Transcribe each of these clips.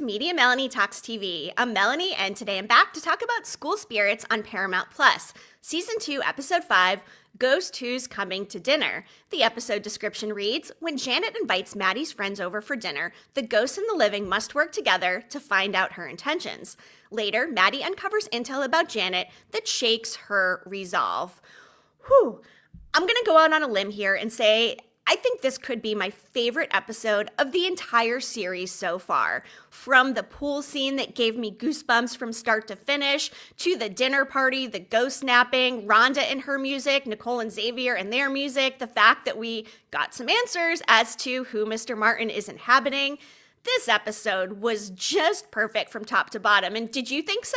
Media Melanie Talks TV. I'm Melanie, and today I'm back to talk about School Spirits on Paramount Plus. Season 2, Episode 5, Ghost Who's Coming to Dinner. The episode description reads, when Janet invites Maddie's friends over for dinner, the ghosts in the living must work together to find out her intentions. Later, Maddie uncovers intel about Janet that shakes her resolve. Whew. I'm going to go out on a limb here and say I think this could be my favorite episode of the entire series so far. From the pool scene that gave me goosebumps from start to finish, to the dinner party, the ghost napping, Rhonda and her music, Nicole and Xavier and their music, the fact that we got some answers as to who Mr. Martin is inhabiting. This episode was just perfect from top to bottom, and did you think so?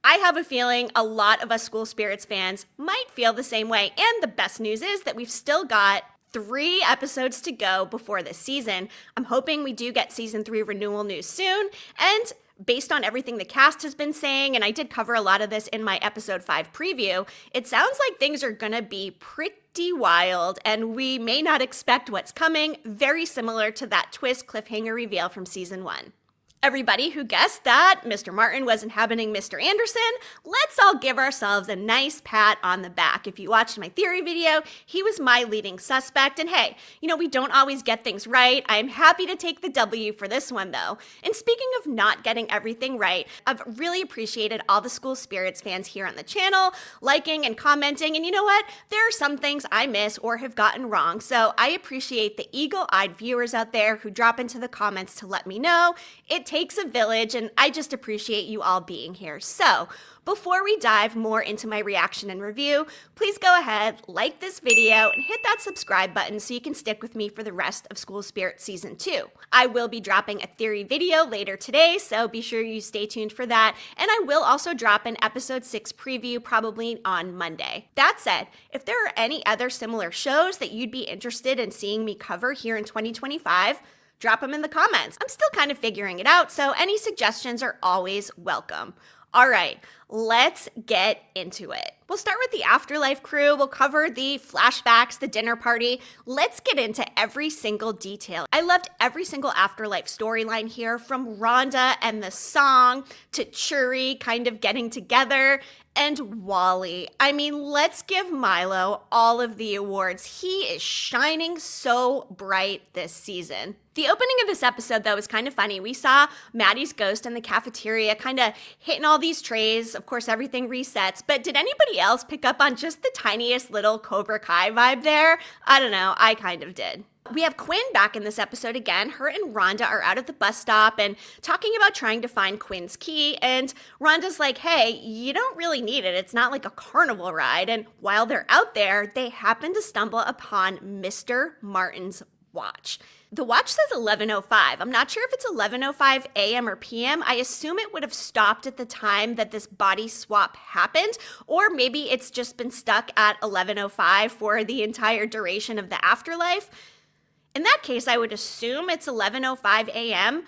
I have a feeling a lot of us School Spirits fans might feel the same way, and the best news is that we've still got 3 episodes to go before this season. I'm hoping we do get season 3 renewal news soon, and based on everything the cast has been saying, and I did cover a lot of this in my episode 5 preview, it sounds like things are gonna be pretty wild, and we may not expect what's coming, very similar to that twist cliffhanger reveal from season 1. Everybody who guessed that Mr. Martin was inhabiting Mr. Anderson, let's all give ourselves a nice pat on the back. If you watched my theory video, he was my leading suspect. And hey, we don't always get things right. I'm happy to take the W for this one, though. And speaking of not getting everything right, I've really appreciated all the School Spirits fans here on the channel, liking and commenting. And you know what? There are some things I miss or have gotten wrong. So I appreciate the eagle-eyed viewers out there who drop into the comments to let me know. It takes a village, and I just appreciate you all being here. So, before we dive more into my reaction and review, please go ahead, like this video, and hit that subscribe button so you can stick with me for the rest of School Spirit Season 2. I will be dropping a theory video later today, so be sure you stay tuned for that, and I will also drop an Episode 6 preview probably on Monday. That said, if there are any other similar shows that you'd be interested in seeing me cover here in 2025, drop them in the comments. I'm still kind of figuring it out, so any suggestions are always welcome. All right, let's get into it. We'll start with the Afterlife crew. We'll cover the flashbacks, the dinner party. Let's get into every single detail. I loved every single Afterlife storyline here, from Rhonda and the song to Churi kind of getting together, and Wally. I mean, let's give Milo all of the awards. He is shining so bright this season. The opening of this episode, though, is kind of funny. We saw Maddie's ghost in the cafeteria kind of hitting all these trays. Of course, everything resets. But did anybody else pick up on just the tiniest little Cobra Kai vibe there? I don't know. I kind of did. We have Quinn back in this episode again. Her and Rhonda are out at the bus stop and talking about trying to find Quinn's key. And Rhonda's like, hey, you don't really need it. It's not like a carnival ride. And while they're out there, they happen to stumble upon Mr. Martin's watch. The watch says 11:05. I'm not sure if it's 11:05 a.m. or p.m. I assume it would have stopped at the time that this body swap happened, or maybe it's just been stuck at 11:05 for the entire duration of the afterlife. In that case, I would assume it's 11:05 a.m.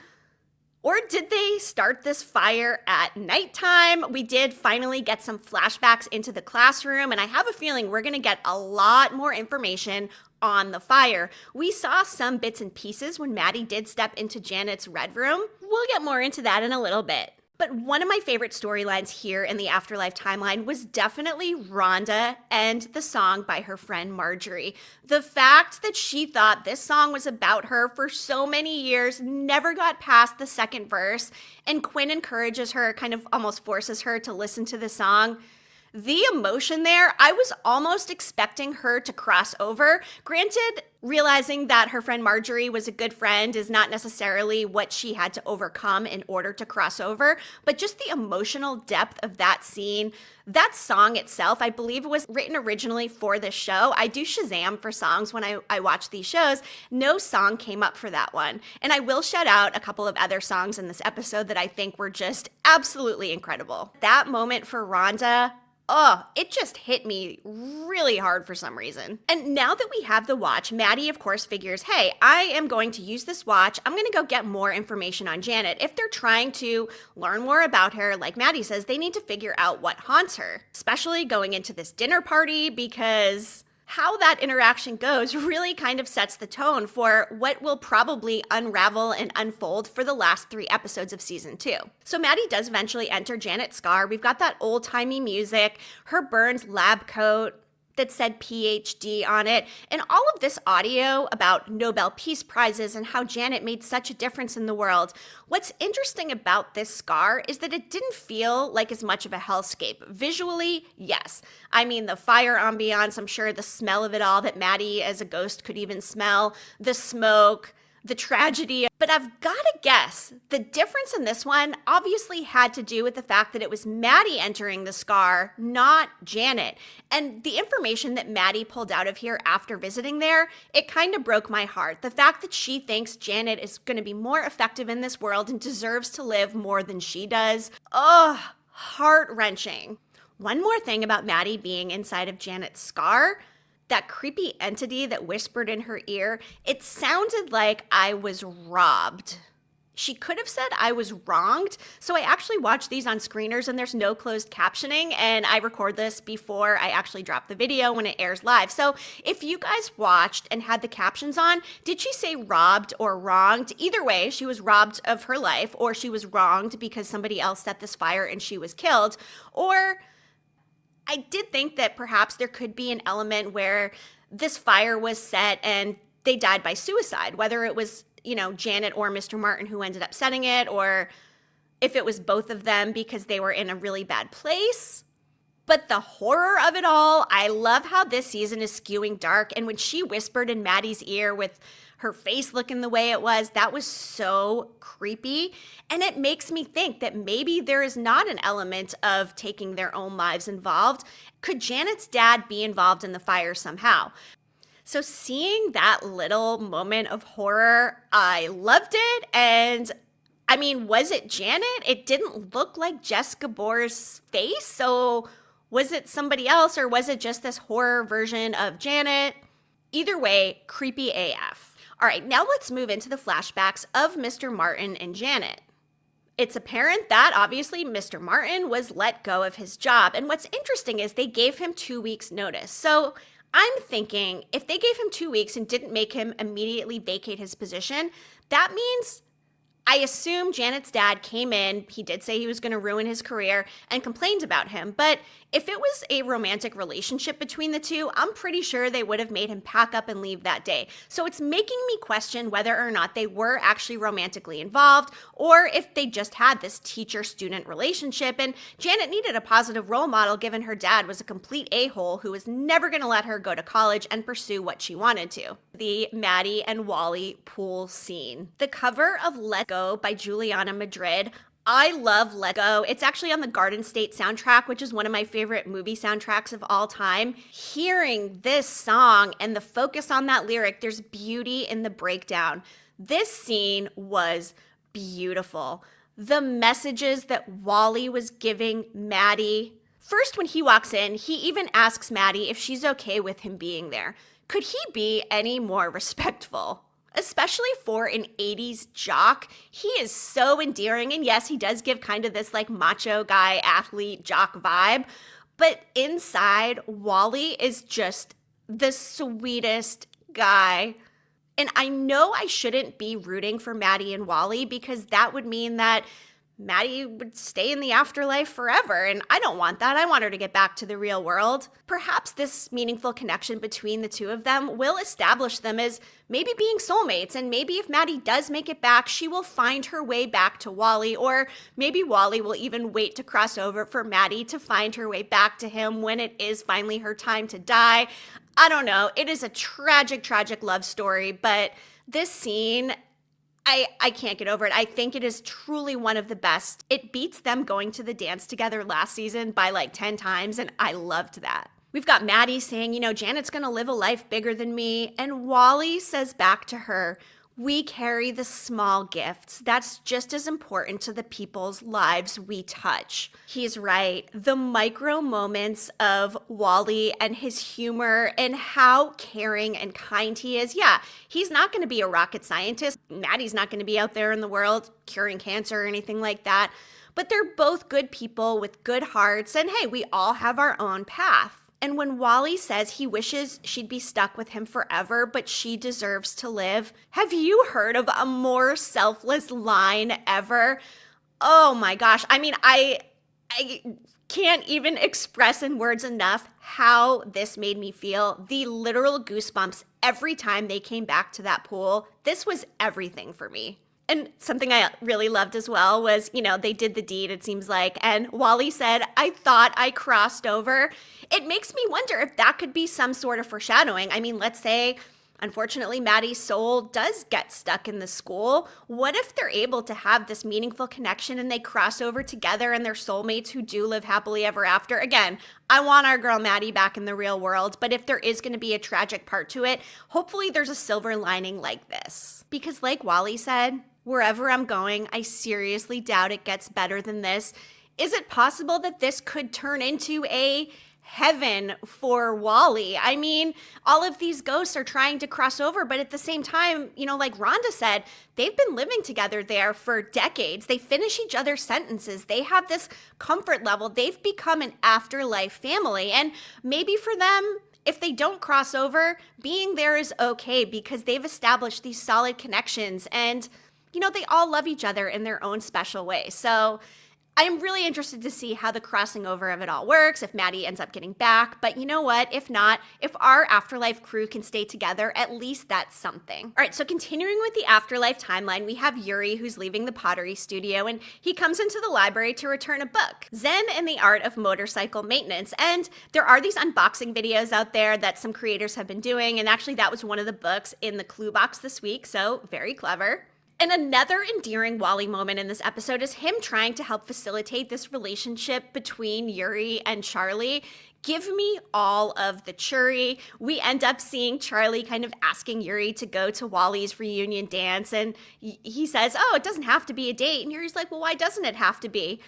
Or did they start this fire at nighttime? We did finally get some flashbacks into the classroom, and I have a feeling we're going to get a lot more information on the fire. We saw some bits and pieces when Maddie did step into Janet's red room. We'll get more into that in a little bit. But one of my favorite storylines here in the Afterlife timeline was definitely Rhonda and the song by her friend Marjorie. The fact that she thought this song was about her for so many years, never got past the second verse, and Quinn encourages her, kind of almost forces her to listen to the song. The emotion there, I was almost expecting her to cross over. Granted, realizing that her friend Marjorie was a good friend is not necessarily what she had to overcome in order to cross over, but just the emotional depth of that scene, that song itself, I believe it was written originally for this show. I do Shazam for songs when I watch these shows. No song came up for that one. And I will shout out a couple of other songs in this episode that I think were just absolutely incredible. That moment for Rhonda, it just hit me really hard for some reason. And now that we have the watch, Maddie, of course, figures, hey, I am going to use this watch. I'm going to go get more information on Janet. If they're trying to learn more about her, like Maddie says, they need to figure out what haunts her, especially going into this dinner party, because How that interaction goes really kind of sets the tone for what will probably unravel and unfold for the last 3 episodes of season 2. So Maddie does eventually enter Janet's scar. We've got that old-timey music, her burned lab coat that said PhD on it, and all of this audio about Nobel Peace Prizes and how Janet made such a difference in the world. What's interesting about this scar is that it didn't feel like as much of a hellscape. Visually, yes. I mean, the fire ambiance, I'm sure the smell of it all that Maddie as a ghost could even smell, the smoke, the tragedy. But I've got to guess the difference in this one obviously had to do with the fact that it was Maddie entering the scar, not Janet. And the information that Maddie pulled out of here after visiting there, it kind of broke my heart. The fact that she thinks Janet is going to be more effective in this world and deserves to live more than she does. Ugh, heart-wrenching. One more thing about Maddie being inside of Janet's scar. That creepy entity that whispered in her ear, it sounded like I was robbed. She could have said I was wronged. So I actually watched these on screeners and there's no closed captioning, and I record this before I actually drop the video when it airs live. So if you guys watched and had the captions on, did she say robbed or wronged? Either way, she was robbed of her life, or she was wronged because somebody else set this fire and she was killed, or I did think that perhaps there could be an element where this fire was set and they died by suicide, whether it was, Janet or Mr. Martin who ended up setting it, or if it was both of them because they were in a really bad place. But the horror of it all, I love how this season is skewing dark. And when she whispered in Maddie's ear with her face looking the way it was, that was so creepy. And it makes me think that maybe there is not an element of taking their own lives involved. Could Janet's dad be involved in the fire somehow? So seeing that little moment of horror, I loved it. And I mean, was it Janet? It didn't look like Jess Gabor's face. So was it somebody else, or was it just this horror version of Janet? Either way, creepy AF. All right, now let's move into the flashbacks of Mr. Martin and Janet. It's apparent that obviously Mr. Martin was let go of his job. And what's interesting is they gave him 2 weeks notice. So I'm thinking if they gave him 2 weeks and didn't make him immediately vacate his position, that means I assume Janet's dad came in, he did say he was going to ruin his career, and complained about him. But if it was a romantic relationship between the two, I'm pretty sure they would have made him pack up and leave that day. So it's making me question whether or not they were actually romantically involved, or if they just had this teacher-student relationship, and Janet needed a positive role model given her dad was a complete a-hole who was never going to let her go to college and pursue what she wanted to. The Maddie and Wally pool scene. The cover of Let Go by Juliana Madrid. I love Let Go. It's actually on the Garden State soundtrack, which is one of my favorite movie soundtracks of all time. Hearing this song and the focus on that lyric, there's beauty in the breakdown. This scene was beautiful. The messages that Wally was giving Maddie. First, when he walks in, he even asks Maddie if she's okay with him being there. Could he be any more respectful? Especially for an 80s jock, he is so endearing. And yes, he does give kind of this like macho guy, athlete, jock vibe. But inside, Wally is just the sweetest guy. And I know I shouldn't be rooting for Maddie and Wally because that would mean that Maddie would stay in the afterlife forever, and I don't want that. I want her to get back to the real world. Perhaps this meaningful connection between the two of them will establish them as maybe being soulmates, and maybe if Maddie does make it back, she will find her way back to Wally, or maybe Wally will even wait to cross over for Maddie to find her way back to him when it is finally her time to die. I don't know. It is a tragic, tragic love story, but this scene, I can't get over it. I think it is truly one of the best. It beats them going to the dance together last season by like 10 times, and I loved that. We've got Maddie saying, Janet's going to live a life bigger than me, and Wally says back to her, we carry the small gifts. That's just as important to the people's lives we touch. He's right. The micro moments of Wally and his humor and how caring and kind he is. Yeah, he's not going to be a rocket scientist. Maddie's not going to be out there in the world curing cancer or anything like that. But they're both good people with good hearts. And hey, we all have our own path. And when Wally says he wishes she'd be stuck with him forever, but she deserves to live, have you heard of a more selfless line ever? Oh my gosh. I mean, I can't even express in words enough how this made me feel. The literal goosebumps every time they came back to that pool. This was everything for me. And something I really loved as well was, they did the deed, it seems like. And Wally said, "I thought I crossed over." It makes me wonder if that could be some sort of foreshadowing. I mean, let's say, unfortunately, Maddie's soul does get stuck in the school. What if they're able to have this meaningful connection and they cross over together and they're soulmates who do live happily ever after? Again, I want our girl Maddie back in the real world, but if there is going to be a tragic part to it, hopefully there's a silver lining like this. Because like Wally said, wherever I'm going, I seriously doubt it gets better than this. Is it possible that this could turn into a heaven for Wally? I mean, all of these ghosts are trying to cross over, but at the same time, like Rhonda said, they've been living together there for decades. They finish each other's sentences. They have this comfort level. They've become an afterlife family. And maybe for them, if they don't cross over, being there is okay because they've established these solid connections and they all love each other in their own special way. So I'm really interested to see how the crossing over of it all works, if Maddie ends up getting back. But you know what? If not, if our afterlife crew can stay together, at least that's something. All right, so continuing with the afterlife timeline, we have Yuri who's leaving the pottery studio, and he comes into the library to return a book, Zen and the Art of Motorcycle Maintenance. And there are these unboxing videos out there that some creators have been doing, and actually that was one of the books in the clue box this week, so very clever. And another endearing Wally moment in this episode is him trying to help facilitate this relationship between Yuri and Charlie. Give me all of the churi. We end up seeing Charlie kind of asking Yuri to go to Wally's reunion dance. And he says, "Oh, it doesn't have to be a date." And Yuri's like, "Well, why doesn't it have to be?"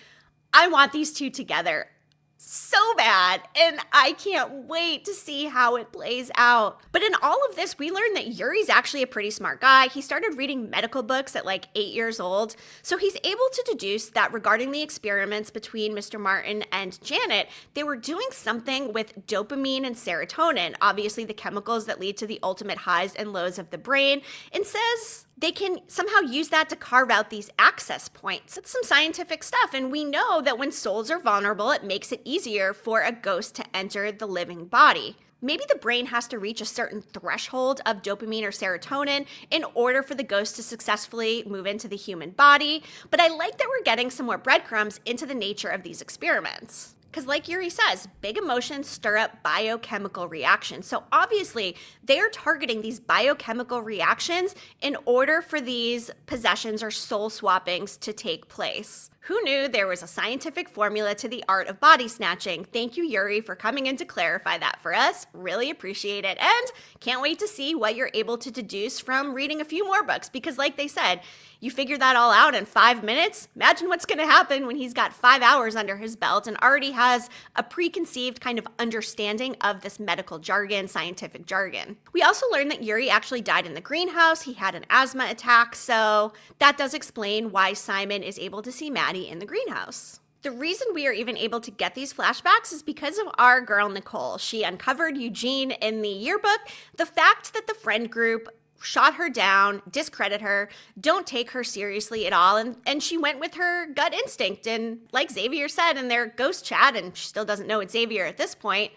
I want these two together so bad, and I can't wait to see how it plays out. But in all of this, we learned that Yuri's actually a pretty smart guy. He started reading medical books at like 8 years old, so he's able to deduce that regarding the experiments between Mr. Martin and Janet, they were doing something with dopamine and serotonin, obviously the chemicals that lead to the ultimate highs and lows of the brain, and says they can somehow use that to carve out these access points. It's some scientific stuff, and we know that when souls are vulnerable, it makes it easier for a ghost to enter the living body. Maybe the brain has to reach a certain threshold of dopamine or serotonin in order for the ghost to successfully move into the human body, but I like that we're getting some more breadcrumbs into the nature of these experiments. Because like Yuri says, big emotions stir up biochemical reactions. So obviously, they are targeting these biochemical reactions in order for these possessions or soul swappings to take place. Who knew there was a scientific formula to the art of body snatching? Thank you, Yuri, for coming in to clarify that for us. Really appreciate it. And can't wait to see what you're able to deduce from reading a few more books. Because like they said, you figure that all out in 5 minutes. Imagine what's going to happen when he's got 5 hours under his belt and already has a preconceived kind of understanding of this medical jargon, scientific jargon. We also learned that Yuri actually died in the greenhouse. He had an asthma attack. So that does explain why Simon is able to see Maddie in the greenhouse. The reason we are even able to get these flashbacks is because of our girl Nicole. She uncovered Eugene in the yearbook. The fact that the friend group shot her down, discredit her, don't take her seriously at all, and she went with her gut instinct. And like Xavier said in their ghost chat, and she still doesn't know it's Xavier at this point,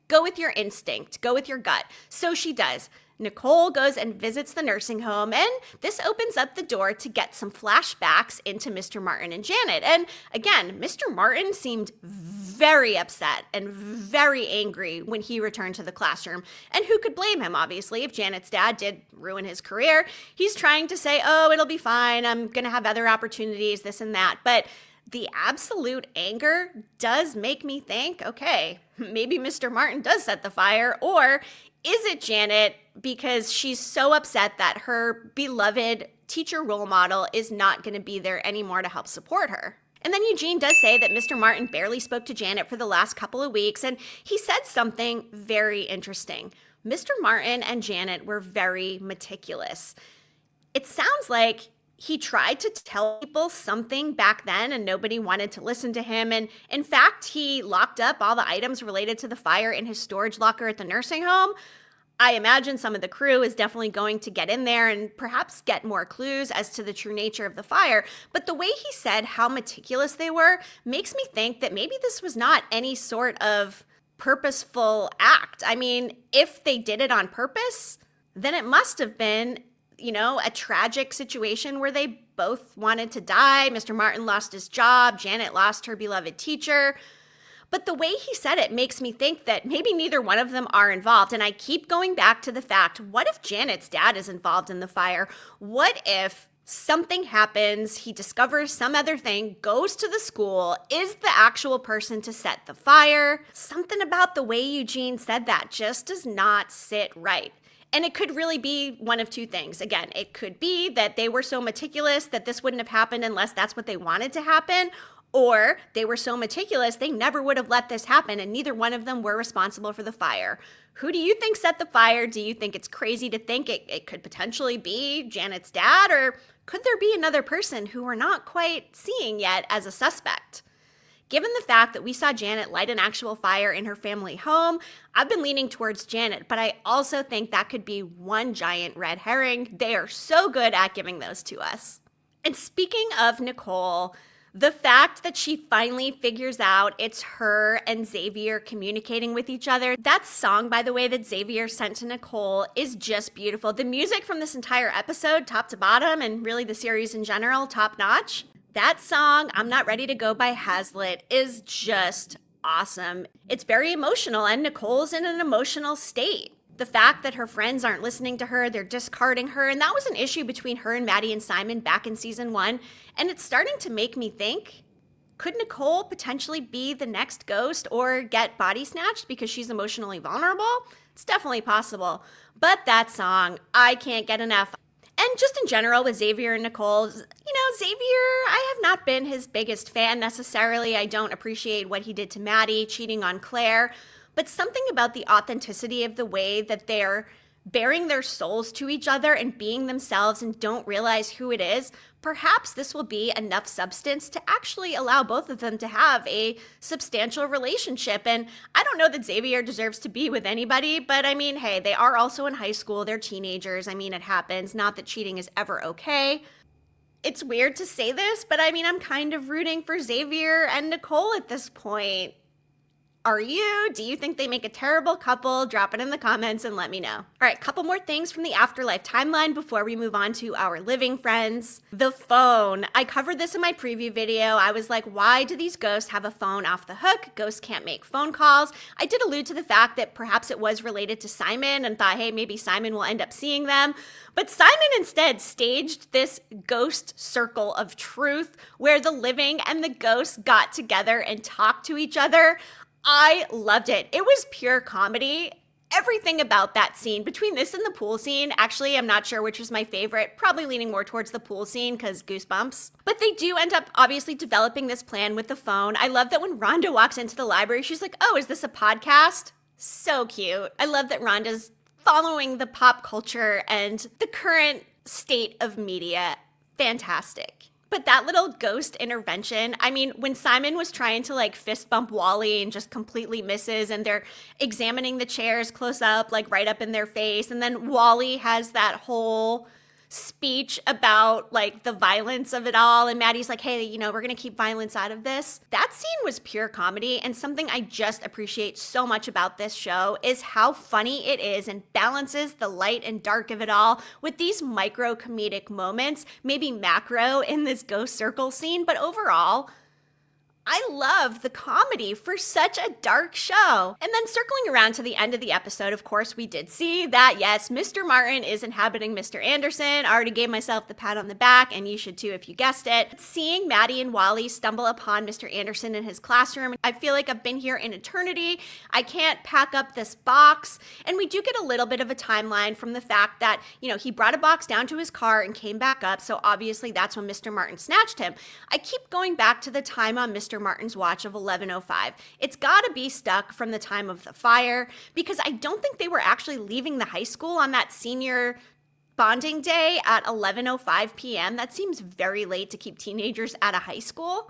go with your instinct, go with your gut. So she does. Nicole goes and visits the nursing home, and this opens up the door to get some flashbacks into Mr. Martin and Janet. And again, Mr. Martin seemed very upset and very angry when he returned to the classroom. And who could blame him, obviously, if Janet's dad did ruin his career? He's trying to say, "Oh, it'll be fine. I'm going to have other opportunities, this and that." But the absolute anger does make me think, okay, maybe Mr. Martin does set the fire, or is it Janet because she's so upset that her beloved teacher role model is not going to be there anymore to help support her? And then Eugene does say that Mr. Martin barely spoke to Janet for the last couple of weeks, and he said something very interesting. Mr. Martin and Janet were very meticulous. It sounds like he tried to tell people something back then and nobody wanted to listen to him. And in fact, he locked up all the items related to the fire in his storage locker at the nursing home. I imagine some of the crew is definitely going to get in there and perhaps get more clues as to the true nature of the fire. But the way he said how meticulous they were makes me think that maybe this was not any sort of purposeful act. I mean, if they did it on purpose, then it must have been, a tragic situation where they both wanted to die. Mr. Martin lost his job. Janet lost her beloved teacher. But the way he said it makes me think that maybe neither one of them are involved. And I keep going back to the fact, what if Janet's dad is involved in the fire? What if something happens, he discovers some other thing, goes to the school, is the actual person to set the fire? Something about the way Eugene said that just does not sit right. And it could really be one of two things. Again, it could be that they were so meticulous that this wouldn't have happened unless that's what they wanted to happen. Or they were so meticulous, they never would have let this happen, and neither one of them were responsible for the fire. Who do you think set the fire? Do you think it's crazy to think it could potentially be Janet's dad? Or could there be another person who we're not quite seeing yet as a suspect? Given the fact that we saw Janet light an actual fire in her family home, I've been leaning towards Janet, but I also think that could be one giant red herring. They are so good at giving those to us. And speaking of Nicole, the fact that she finally figures out it's her and Xavier communicating with each other. That song, by the way, that Xavier sent to Nicole is just beautiful. The music from this entire episode, top to bottom, and really the series in general, top notch. That song, I'm Not Ready to Go by Hazlitt, is just awesome. It's very emotional, and Nicole's in an emotional state. The fact that her friends aren't listening to her, they're discarding her, and that was an issue between her and Maddie and Simon back in season 1, and it's starting to make me think, could Nicole potentially be the next ghost or get body snatched because she's emotionally vulnerable? It's definitely possible. But that song, I can't get enough. And just in general with Xavier and Nicole, Xavier, I have not been his biggest fan necessarily. I don't appreciate what he did to Maddie, cheating on Claire. But something about the authenticity of the way that they're bearing their souls to each other and being themselves and don't realize who it is, perhaps this will be enough substance to actually allow both of them to have a substantial relationship. And I don't know that Xavier deserves to be with anybody, but I mean, hey, they are also in high school. They're teenagers. I mean, it happens. Not that cheating is ever okay. It's weird to say this, but I mean, I'm kind of rooting for Xavier and Nicole at this point. Are you? Do you think they make a terrible couple? Drop it in the comments and let me know. All right, couple more things from the afterlife timeline before we move on to our living friends. The phone. I covered this in my preview video. I was like, why do these ghosts have a phone off the hook? Ghosts can't make phone calls. I did allude to the fact that perhaps it was related to Simon and thought, hey, maybe Simon will end up seeing them. But Simon instead staged this ghost circle of truth where the living and the ghosts got together and talked to each other. I loved it. It was pure comedy. Everything about that scene, between this and the pool scene, actually, I'm not sure which was my favorite, probably leaning more towards the pool scene because goosebumps. But they do end up obviously developing this plan with the phone. I love that when Rhonda walks into the library, she's like, oh, is this a podcast? So cute. I love that Rhonda's following the pop culture and the current state of media. Fantastic. But that little ghost intervention, I mean, when Simon was trying to fist bump Wally and just completely misses, and they're examining the chairs close up, right up in their face. And then Wally has that whole speech about the violence of it all. And Maddie's like, hey, we're going to keep violence out of this. That scene was pure comedy. And something I just appreciate so much about this show is how funny it is and balances the light and dark of it all with these micro comedic moments, maybe macro in this ghost circle scene. But overall, I love the comedy for such a dark show. And then circling around to the end of the episode, of course, we did see that, yes, Mr. Martin is inhabiting Mr. Anderson. I already gave myself the pat on the back, and you should too if you guessed it. Seeing Maddie and Wally stumble upon Mr. Anderson in his classroom, I feel like I've been here in eternity. I can't pack up this box. And we do get a little bit of a timeline from the fact that, he brought a box down to his car and came back up. So obviously that's when Mr. Martin snatched him. I keep going back to the time on Mr. Martin's watch of 11:05. It's got to be stuck from the time of the fire because I don't think they were actually leaving the high school on that senior Bonding day at 11:05 p.m. That seems very late to keep teenagers out of high school.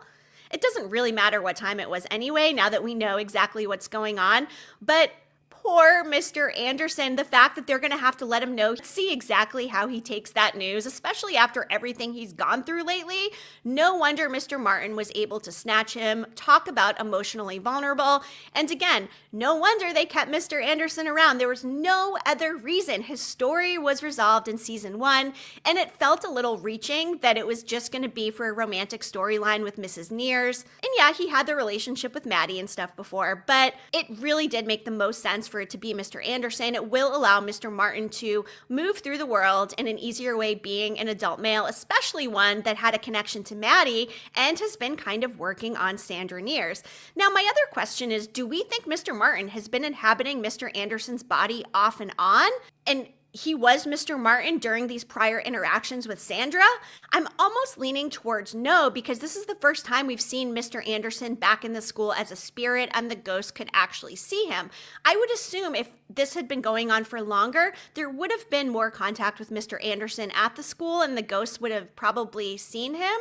It doesn't really matter what time it was anyway, now that we know exactly what's going on. But poor Mr. Anderson, the fact that they're going to have to let him know, see exactly how he takes that news, especially after everything he's gone through lately. No wonder Mr. Martin was able to snatch him, talk about emotionally vulnerable. And again, no wonder they kept Mr. Anderson around. There was no other reason. His story was resolved in season 1, and it felt a little reaching that it was just going to be for a romantic storyline with Mrs. Nears. And yeah, he had the relationship with Maddie and stuff before, but it really did make the most sense for it to be Mr. Anderson. It will allow Mr. Martin to move through the world in an easier way being an adult male, especially one that had a connection to Maddie and has been kind of working on Sandra Nears. Now, my other question is, do we think Mr. Martin has been inhabiting Mr. Anderson's body off and on? And he was Mr. Martin during these prior interactions with Sandra? I'm almost leaning towards no, because this is the first time we've seen Mr. Anderson back in the school as a spirit and the ghost could actually see him. I would assume if this had been going on for longer, there would have been more contact with Mr. Anderson at the school and the ghost would have probably seen him.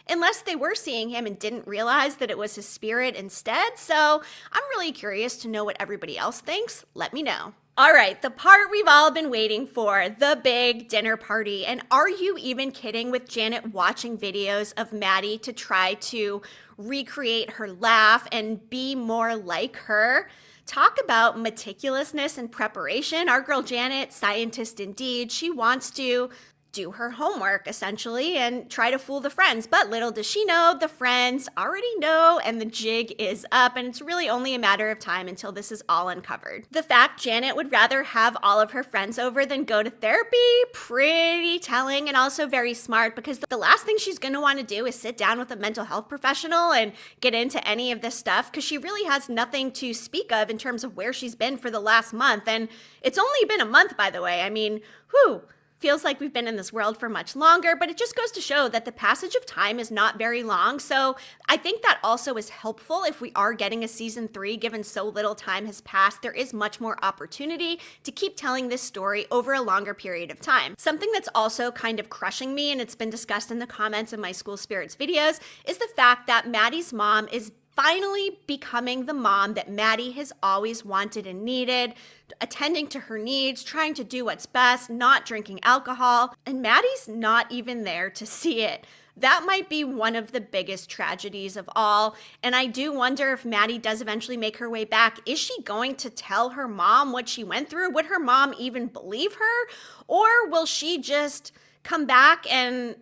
Unless they were seeing him and didn't realize that it was his spirit instead. So I'm really curious to know what everybody else thinks. Let me know. All right, the part we've all been waiting for, the big dinner party. And are you even kidding with Janet watching videos of Maddie to try to recreate her laugh and be more like her? Talk about meticulousness and preparation. Our girl Janet, scientist indeed, she wants to do her homework essentially and try to fool the friends. But little does she know, the friends already know and the jig is up, and it's really only a matter of time until this is all uncovered. The fact Janet would rather have all of her friends over than go to therapy, pretty telling and also very smart, because the last thing she's going to want to do is sit down with a mental health professional and get into any of this stuff, because she really has nothing to speak of in terms of where she's been for the last month. And it's only been a month, by the way. I mean, whew. Feels like we've been in this world for much longer, but it just goes to show that the passage of time is not very long. So I think that also is helpful if we are getting a season 3, given so little time has passed. There is much more opportunity to keep telling this story over a longer period of time. Something that's also kind of crushing me, and it's been discussed in the comments of my School Spirits videos, is the fact that Maddie's mom is finally becoming the mom that Maddie has always wanted and needed, attending to her needs, trying to do what's best, not drinking alcohol, and Maddie's not even there to see it. That might be one of the biggest tragedies of all, and I do wonder if Maddie does eventually make her way back. Is she going to tell her mom what she went through? Would her mom even believe her? Or will she just come back and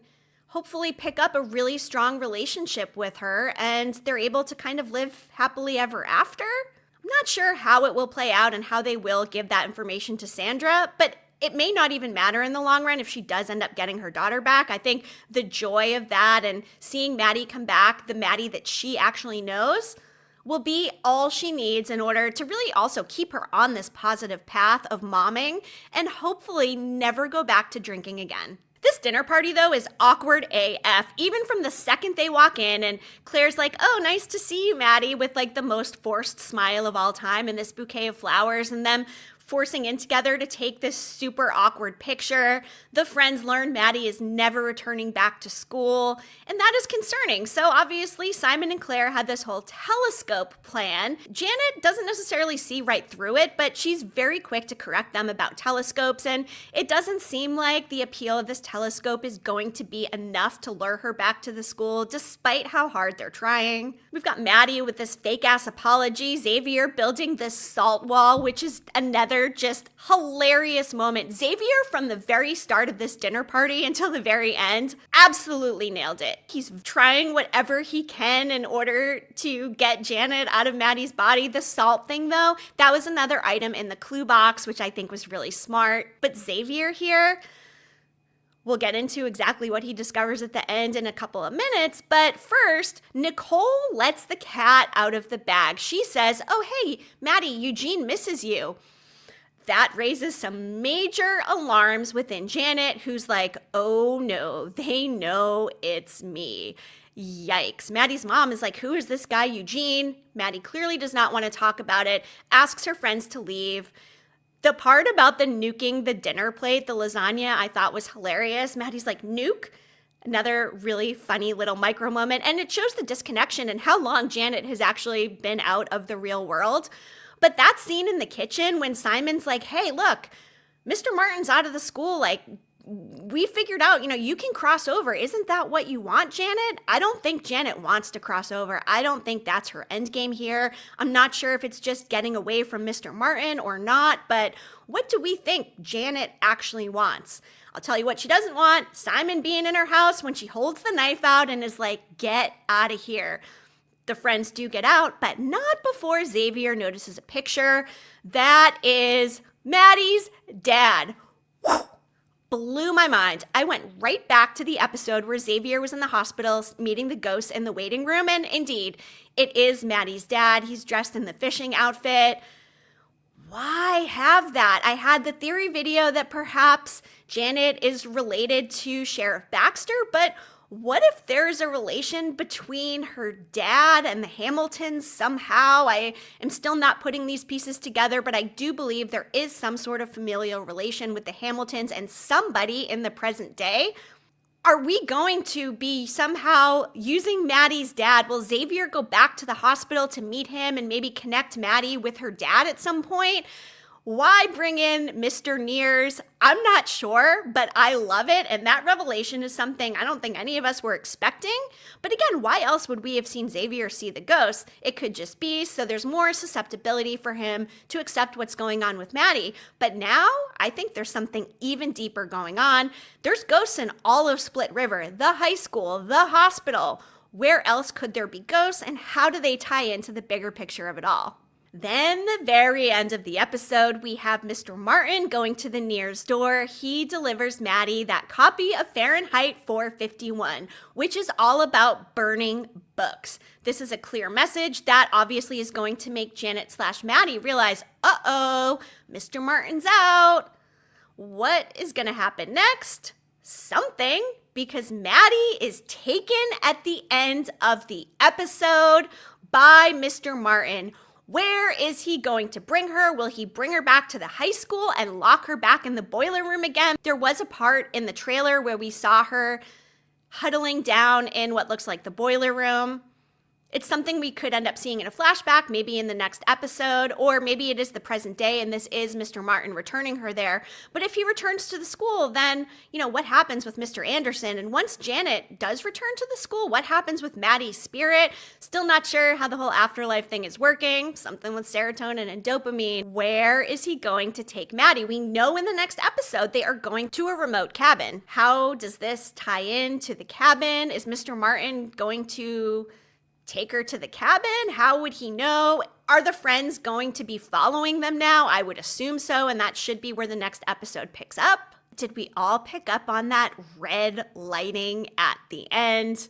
hopefully pick up a really strong relationship with her and they're able to kind of live happily ever after? I'm not sure how it will play out and how they will give that information to Sandra, but it may not even matter in the long run if she does end up getting her daughter back. I think the joy of that and seeing Maddie come back, the Maddie that she actually knows, will be all she needs in order to really also keep her on this positive path of momming and hopefully never go back to drinking again. This dinner party, though, is awkward AF, even from the second they walk in, and Claire's like, oh, nice to see you, Maddie, with like the most forced smile of all time and this bouquet of flowers, and them forcing in together to take this super awkward picture. The friends learn Maddie is never returning back to school, and that is concerning. So obviously Simon and Claire had this whole telescope plan. Janet doesn't necessarily see right through it, but she's very quick to correct them about telescopes, and it doesn't seem like the appeal of this telescope is going to be enough to lure her back to the school, despite how hard they're trying. We've got Maddie with this fake-ass apology, Xavier building this salt wall, which is another just hilarious moment. Xavier, from the very start of this dinner party until the very end, absolutely nailed it. He's trying whatever he can in order to get Janet out of Maddie's body. The salt thing, though, that was another item in the clue box, which I think was really smart. But Xavier here, we'll get into exactly what he discovers at the end in a couple of minutes, but first, Nicole lets the cat out of the bag. She says, oh, hey, Maddie, Eugene misses you. That raises some major alarms within Janet, who's like, oh no, they know it's me. Yikes. Maddie's mom is like, who is this guy, Eugene? Maddie clearly does not want to talk about it, asks her friends to leave. The part about the nuking the dinner plate, the lasagna, I thought was hilarious. Maddie's like, nuke? Another really funny little micro moment. And it shows the disconnection and how long Janet has actually been out of the real world. But that scene in the kitchen when Simon's like, hey, look, Mr. Martin's out of the school. Like, we figured out, you can cross over. Isn't that what you want, Janet? I don't think Janet wants to cross over. I don't think that's her end game here. I'm not sure if it's just getting away from Mr. Martin or not, but what do we think Janet actually wants? I'll tell you what she doesn't want: Simon being in her house when she holds the knife out and is like, get out of here. The friends do get out, but not before Xavier notices a picture. That is Maddie's dad. Whew. Blew my mind. I went right back to the episode where Xavier was in the hospital meeting the ghosts in the waiting room, and indeed, it is Maddie's dad. He's dressed in the fishing outfit. Why have that? I had the theory video that perhaps Janet is related to Sheriff Baxter, but what if there's a relation between her dad and the Hamiltons somehow? I am still not putting these pieces together, but I do believe there is some sort of familial relation with the Hamiltons and somebody in the present day. Are we going to be somehow using Maddie's dad? Will Xavier go back to the hospital to meet him and maybe connect Maddie with her dad at some point? Why bring in Mr. Nears? I'm not sure, but I love it. And that revelation is something I don't think any of us were expecting. But again, why else would we have seen Xavier see the ghosts? It could just be so there's more susceptibility for him to accept what's going on with Maddie. But now I think there's something even deeper going on. There's ghosts in all of Split River, the high school, the hospital. Where else could there be ghosts, and how do they tie into the bigger picture of it all? Then, the very end of the episode, we have Mr. Martin going to the Nears door. He delivers Maddie that copy of Fahrenheit 451, which is all about burning books. This is a clear message that obviously is going to make Janet/Maddie realize, uh-oh, Mr. Martin's out. What is going to happen next? Something, because Maddie is taken at the end of the episode by Mr. Martin. Where is he going to bring her? Will he bring her back to the high school and lock her back in the boiler room again? There was a part in the trailer where we saw her huddling down in what looks like the boiler room. It's something we could end up seeing in a flashback, maybe in the next episode, or maybe it is the present day and this is Mr. Martin returning her there. But if he returns to the school, then, what happens with Mr. Anderson? And once Janet does return to the school, what happens with Maddie's spirit? Still not sure how the whole afterlife thing is working. Something with serotonin and dopamine. Where is he going to take Maddie? We know in the next episode they are going to a remote cabin. How does this tie in to the cabin? Is Mr. Martin going to take her to the cabin? How would he know? Are the friends going to be following them now? I would assume so, and that should be where the next episode picks up. Did we all pick up on that red lighting at the end?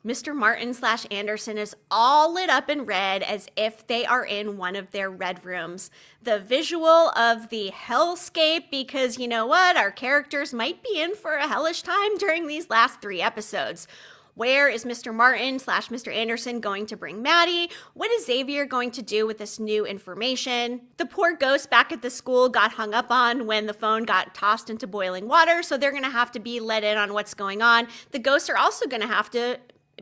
Mr. Martin/Anderson is all lit up in red as if they are in one of their red rooms. The visual of the hellscape, because you know what? Our characters might be in for a hellish time during these last 3 episodes. Where is Mr. Martin/Mr. Anderson going to bring Maddie? What is Xavier going to do with this new information? The poor ghost back at the school got hung up on when the phone got tossed into boiling water, so they're going to have to be let in on what's going on. The ghosts are also going to have to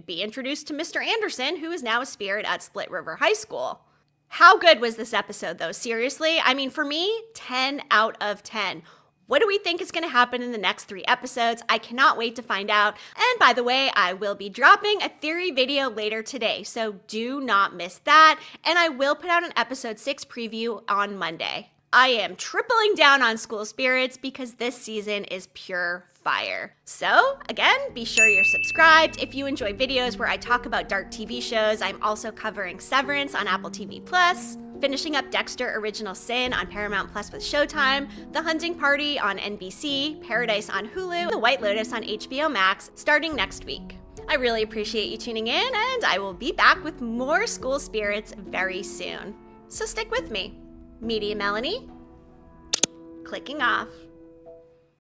be introduced to Mr. Anderson, who is now a spirit at Split River High School. How good was this episode, though? Seriously? I mean, for me, 10 out of 10. What do we think is going to happen in the next 3 episodes? I cannot wait to find out. And by the way, I will be dropping a theory video later today, so do not miss that. And I will put out an episode 6 preview on Monday. I am tripling down on school spirits because this season is pure fire. So again, be sure you're subscribed. If you enjoy videos where I talk about dark TV shows, I'm also covering Severance on Apple TV+, finishing up Dexter Original Sin on Paramount Plus with Showtime, The Hunting Party on NBC, Paradise on Hulu, The White Lotus on HBO Max, starting next week. I really appreciate you tuning in, and I will be back with more school spirits very soon. So stick with me. Media Melanie, clicking off.